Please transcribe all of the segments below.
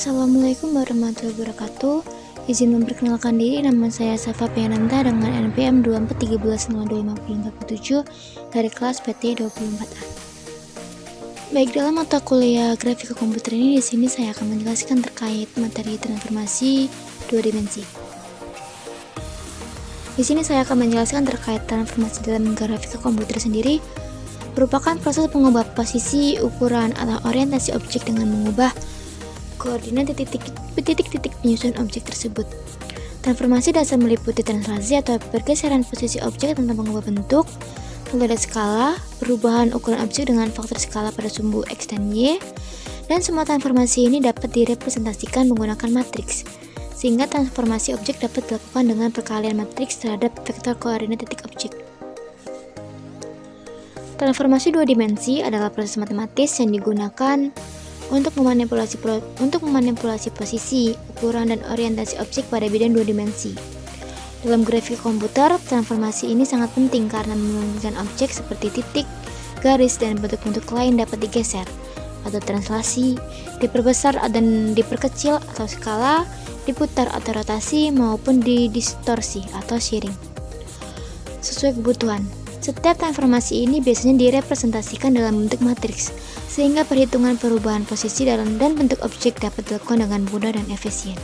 Assalamualaikum warahmatullahi wabarakatuh. Izin memperkenalkan diri, nama saya Safa Piananta dengan NPM 2413025047 dari kelas PT 24A. Baik, dalam mata kuliah grafika komputer ini di sini saya akan menjelaskan terkait materi transformasi dua dimensi. Di sini saya akan menjelaskan terkait transformasi dalam grafika komputer sendiri merupakan proses pengubah posisi, ukuran, atau orientasi objek dengan mengubah koordinat titik-titik penyusun objek tersebut. Transformasi dasar meliputi translasi atau pergeseran posisi objek tanpa mengubah bentuk, metode skala, perubahan ukuran objek dengan faktor skala pada sumbu X dan Y, dan semua transformasi ini dapat direpresentasikan menggunakan matriks, sehingga transformasi objek dapat dilakukan dengan perkalian matriks terhadap vektor koordinat titik objek. Transformasi dua dimensi adalah proses matematis yang digunakan untuk memanipulasi posisi, ukuran, dan orientasi objek pada bidang dua dimensi. Dalam grafika komputer, transformasi ini sangat penting karena memungkinkan objek seperti titik, garis, dan bentuk-bentuk lain dapat digeser atau translasi, diperbesar dan diperkecil atau skala, diputar atau rotasi, maupun didistorsi atau shearing sesuai kebutuhan. Setiap transformasi ini biasanya direpresentasikan dalam bentuk matriks, sehingga perhitungan perubahan posisi dan bentuk objek dapat dilakukan dengan mudah dan efisien.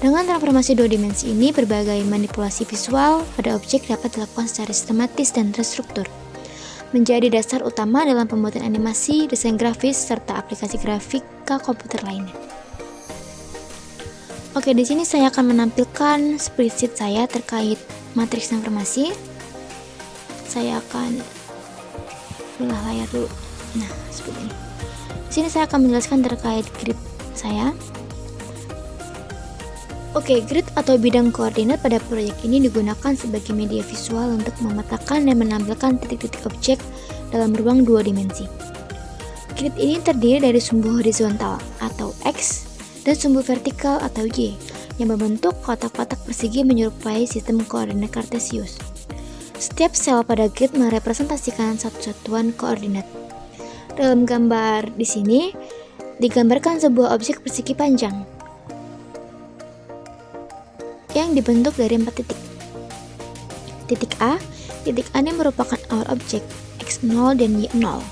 Dengan transformasi dua dimensi ini, berbagai manipulasi visual pada objek dapat dilakukan secara sistematis dan terstruktur, menjadi dasar utama dalam pembuatan animasi, desain grafis, serta aplikasi grafika komputer lainnya. Oke, di sini saya akan menampilkan spreadsheet saya terkait matriks transformasi. Saya akan belah layar dulu. Nah, seperti ini. Di sini saya akan menjelaskan terkait grid saya. Oke, grid atau bidang koordinat pada proyek ini digunakan sebagai media visual untuk memetakan dan menampilkan titik-titik objek dalam ruang dua dimensi. Grid ini terdiri dari sumbu horizontal atau X dan sumbu vertikal atau Y yang membentuk kotak-kotak persegi menyerupai sistem koordinat kartesius. Setiap sel pada grid merepresentasikan satu satuan koordinat. Dalam gambar di sini digambarkan sebuah objek persegi panjang yang dibentuk dari 4 titik. Titik A ini merupakan awal objek X0 dan Y0.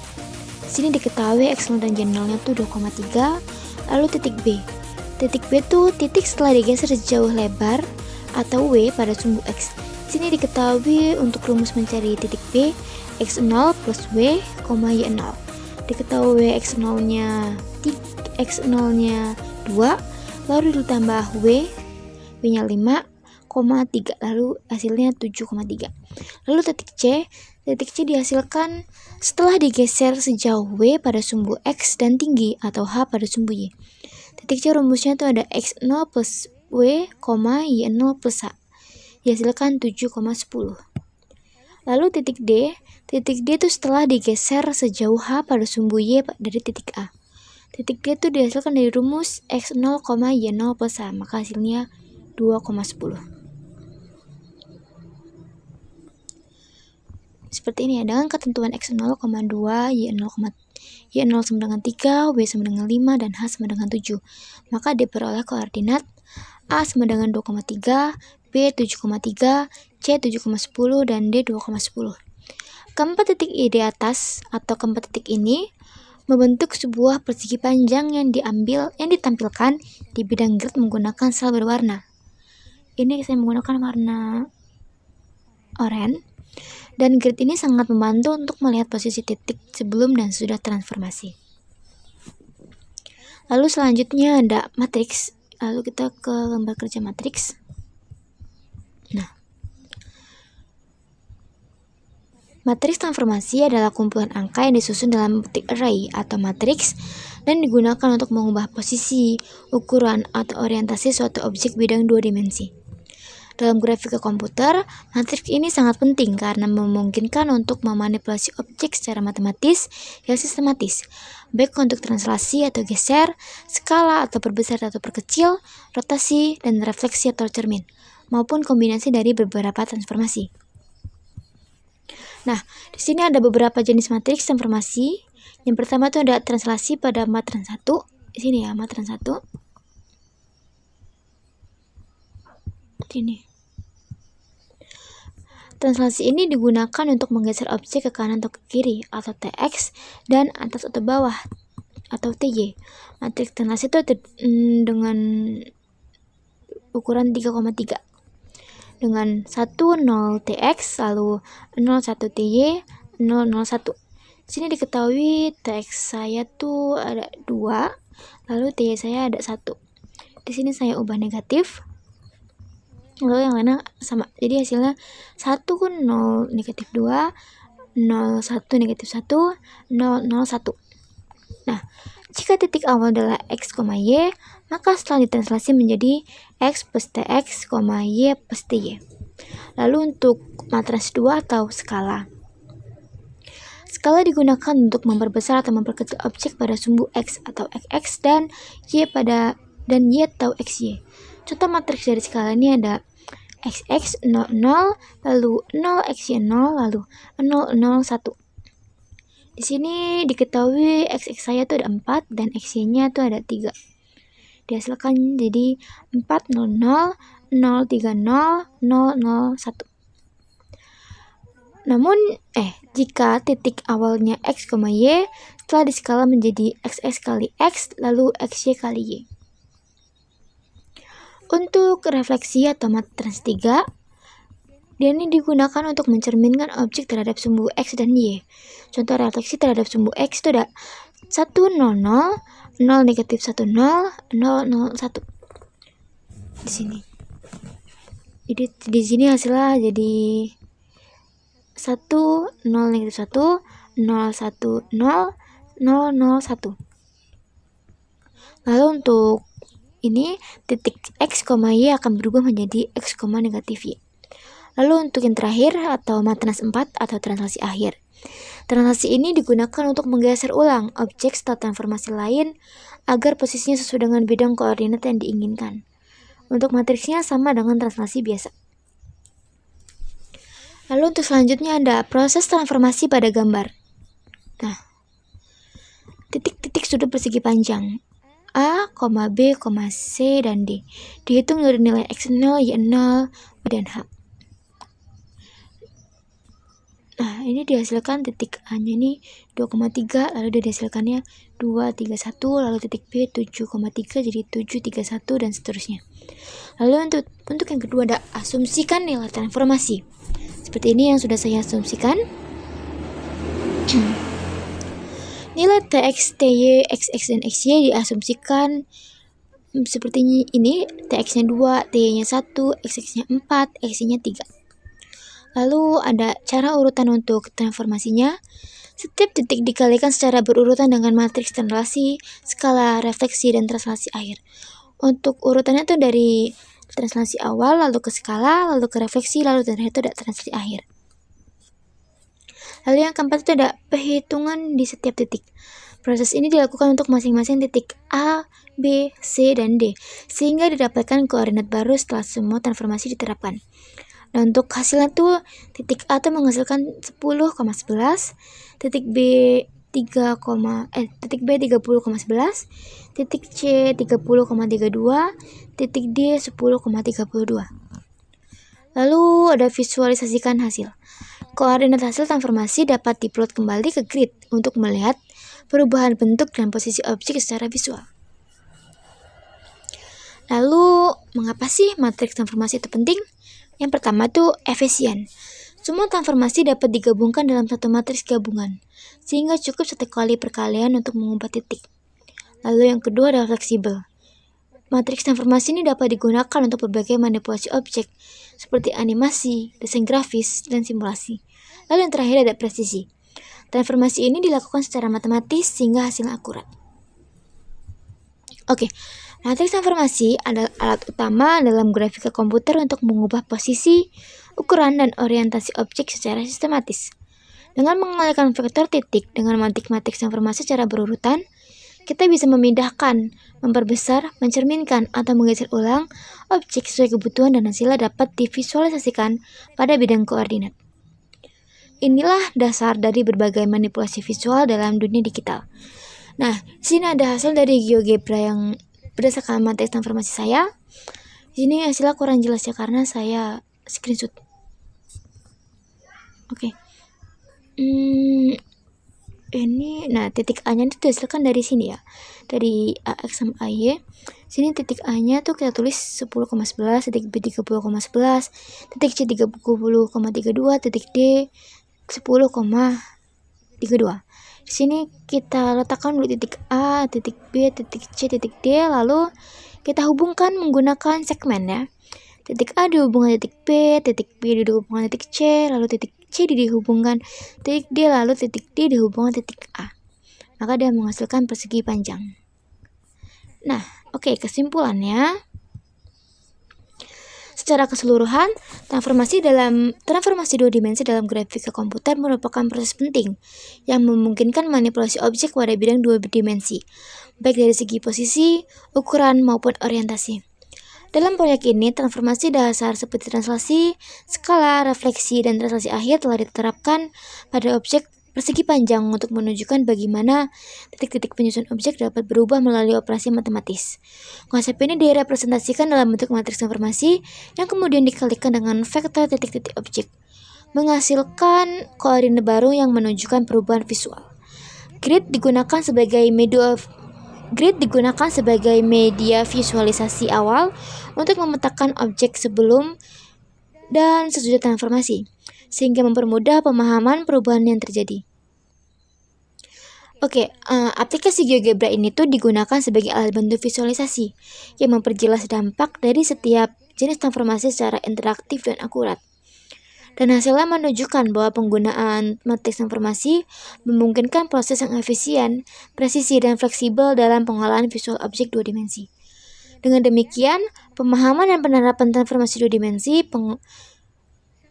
Di sini diketahui X0 dan Y0-nya itu 2,3. Lalu titik B. Titik B itu titik setelah digeser sejauh lebar atau W pada sumbu X. Di sini diketahui untuk rumus mencari titik B, X0 plus W, Y0. Diketahui X0-nya 2, lalu ditambah W-nya 5,3, lalu hasilnya 7,3. Lalu titik C dihasilkan setelah digeser sejauh W pada sumbu X dan tinggi atau H pada sumbu Y. Titik C rumusnya itu ada X0 plus W, Y0 plus H. Dihasilkan 7,10. Lalu titik D itu setelah digeser sejauh H pada sumbu Y dari titik A. Titik D itu dihasilkan dari rumus X0, Y0 plus H, maka hasilnya 2,10. Seperti ini ya, dengan ketentuan X0, 2, Y0 sama dengan 3, W sama dengan 5, dan H sama dengan 7. Maka diperoleh koordinat A sama dengan 2,3, B 7,3, C 7,10, dan D 2,10. Keempat titik I di atas atau keempat titik ini membentuk sebuah persegi panjang yang ditampilkan di bidang grid menggunakan sel berwarna. Ini saya menggunakan warna oranye, dan grid ini sangat membantu untuk melihat posisi titik sebelum dan sudah transformasi. Lalu selanjutnya ada matriks. Lalu kita ke gambar kerja matriks. Nah, matriks transformasi adalah kumpulan angka yang disusun dalam bentuk array atau matriks dan digunakan untuk mengubah posisi, ukuran, atau orientasi suatu objek bidang dua dimensi. Dalam grafika komputer, matriks ini sangat penting karena memungkinkan untuk memanipulasi objek secara matematis yang sistematis, baik untuk translasi atau geser, skala atau perbesar atau perkecil, rotasi, dan refleksi atau cermin, maupun kombinasi dari beberapa transformasi. Nah, di sini ada beberapa jenis matriks transformasi. Yang pertama itu ada translasi pada matran 1, sini ya, matran 1. Sini. Translasi ini digunakan untuk menggeser objek ke kanan atau ke kiri, atau TX, dan atas atau bawah, atau TY. Matriks translasi itu dengan ukuran 3,3 dengan 10 TX, lalu 01 TY, 001. Sini diketahui TX saya tuh ada 2, lalu TY saya ada 1. Di sini saya ubah negatif, lalu yang lainnya sama. Jadi hasilnya 1 0 negatif 2, 0 1 negatif 1, 0 0 1. Nah, jika titik awal adalah x, y, maka setelah ditranslasi menjadi x plus tx, y plus ty. Lalu untuk matriks 2 atau skala. Skala digunakan untuk memperbesar atau memperkecil objek pada sumbu x atau xx dan y atau xy. Contoh matriks dari skala ini ada xx 0 0, lalu 0 xy 0, lalu 0 0 1. Di sini diketahui xx saya tuh ada 4 dan xy-nya tuh ada 3. Dihasilkan jadi 4 0 0, 0 3 0, 0 0 1. Namun jika titik awalnya x, y setelah diskala menjadi xx kali x lalu xy kali y. Untuk refleksi atau matriks 3, dia ini digunakan untuk mencerminkan objek terhadap sumbu x dan y. Contoh refleksi terhadap sumbu x itu ada 1 0 0, 0 negatif 1 0, 0 0 1. Di sini. Jadi di sini hasilnya jadi 1 0 negatif 1, 0 1 0, 0 0 1. Lalu untuk ini titik x, y akan berubah menjadi x, negatif y. Lalu untuk yang terakhir atau matriks 4 atau translasi akhir. Translasi ini digunakan untuk menggeser ulang objek setelah transformasi lain agar posisinya sesuai dengan bidang koordinat yang diinginkan. Untuk matriksnya sama dengan translasi biasa. Lalu untuk selanjutnya ada proses transformasi pada gambar. Nah, titik-titik sudut persegi panjang A, B, C, dan D. Dihitung dari nilai X0, Y0, B, dan H. Nah, ini dihasilkan titik A-nya ini 2,3, lalu dihasilkannya 2, 3, 1, lalu titik B 7,3 jadi 7, 3, 1, dan seterusnya. Lalu untuk yang kedua ada asumsikan nilai transformasi. Seperti ini yang sudah saya asumsikan. Nilai TX, TY, XX, dan XY diasumsikan seperti ini. TX-nya 2, TY-nya 1, XX-nya 4, XY-nya 3. Lalu ada cara urutan untuk transformasinya. Setiap titik dikalikan secara berurutan dengan matriks translasi, skala, refleksi, dan translasi akhir. Untuk urutannya itu dari translasi awal, lalu ke skala, lalu ke refleksi, lalu terakhir itu ada translasi akhir. Lalu yang keempat itu ada perhitungan di setiap titik. Proses ini dilakukan untuk masing-masing titik A, B, C, dan D, sehingga didapatkan koordinat baru setelah semua transformasi diterapkan. Nah, untuk hasilnya tuh titik A tuh menghasilkan 10,11, titik B 30,11, titik C 30,32, titik D 10,32. Lalu ada visualisasikan hasil. Koordinat hasil transformasi dapat diplot kembali ke grid untuk melihat perubahan bentuk dan posisi objek secara visual. Lalu, mengapa sih matriks transformasi itu penting? Yang pertama tuh efisien. Semua transformasi dapat digabungkan dalam satu matriks gabungan, sehingga cukup satu kali perkalian untuk mengubah titik. Lalu yang kedua adalah fleksibel. Matriks transformasi ini dapat digunakan untuk berbagai manipulasi objek, seperti animasi, desain grafis, dan simulasi. Lalu yang terakhir ada presisi. Transformasi ini dilakukan secara matematis sehingga hasilnya akurat. Oke, matriks transformasi adalah alat utama dalam grafika komputer untuk mengubah posisi, ukuran, dan orientasi objek secara sistematis. Dengan mengalihkan vektor titik dengan matriks transformasi secara berurutan, kita bisa memindahkan, memperbesar, mencerminkan, atau menggeser ulang objek sesuai kebutuhan dan hasilnya dapat divisualisasikan pada bidang koordinat. Inilah dasar dari berbagai manipulasi visual dalam dunia digital. Nah, di sini ada hasil dari GeoGebra yang berdasarkan materi transformasi saya. Di sini hasilnya kurang jelas ya karena saya screenshot. Oke. Ini titik A-nya itu dihasilkan dari sini ya. Dari AX sama AY. Sini titik A-nya tuh kita tulis 10,11, titik B 30,11, titik C 30,32, titik D 10,32. Di sini kita letakkan dulu titik A, titik B, titik C, titik D, lalu kita hubungkan menggunakan segmen ya. Titik A dihubungkan titik B dihubungkan titik C, lalu titik C dihubungkan titik D, lalu titik D dihubungkan titik A. Maka dia menghasilkan persegi panjang. Nah, oke, kesimpulannya. Secara keseluruhan, transformasi dua dimensi dalam grafika komputer merupakan proses penting yang memungkinkan manipulasi objek pada bidang dua dimensi, baik dari segi posisi, ukuran, maupun orientasi. Dalam proyek ini, transformasi dasar seperti translasi, skala, refleksi, dan translasi akhir telah diterapkan pada objek persegi panjang untuk menunjukkan bagaimana titik-titik penyusun objek dapat berubah melalui operasi matematis. Konsep ini direpresentasikan dalam bentuk matriks informasi yang kemudian dikalikan dengan vektor titik-titik objek, menghasilkan koordinat baru yang menunjukkan perubahan visual. Grid digunakan sebagai media visualisasi awal untuk memetakan objek sebelum dan sesudah transformasi, sehingga mempermudah pemahaman perubahan yang terjadi. Aplikasi GeoGebra ini tuh digunakan sebagai alat bantu visualisasi yang memperjelas dampak dari setiap jenis transformasi secara interaktif dan akurat. Dan hasilnya menunjukkan bahwa penggunaan matriks transformasi memungkinkan proses yang efisien, presisi, dan fleksibel dalam pengolahan visual objek dua dimensi. Dengan demikian, pemahaman dan penerapan transformasi dua dimensi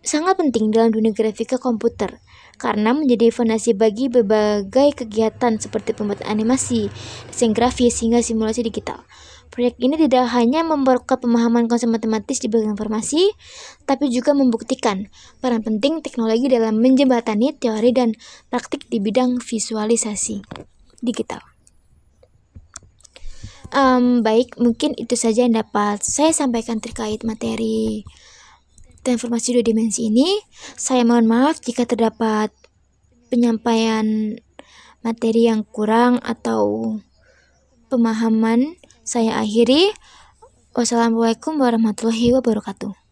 sangat penting dalam dunia grafika komputer karena menjadi fondasi bagi berbagai kegiatan seperti pembuatan animasi, desain grafis, hingga simulasi digital. Proyek ini tidak hanya memperkuat pemahaman konsep matematis di bidang informasi, tapi juga membuktikan peran penting teknologi dalam menjembatani teori dan praktik di bidang visualisasi digital. Baik, mungkin itu saja yang dapat saya sampaikan terkait materi transformasi dua dimensi ini. Saya mohon maaf jika terdapat penyampaian materi yang kurang atau pemahaman. Saya akhiri. Wassalamualaikum warahmatullahi wabarakatuh.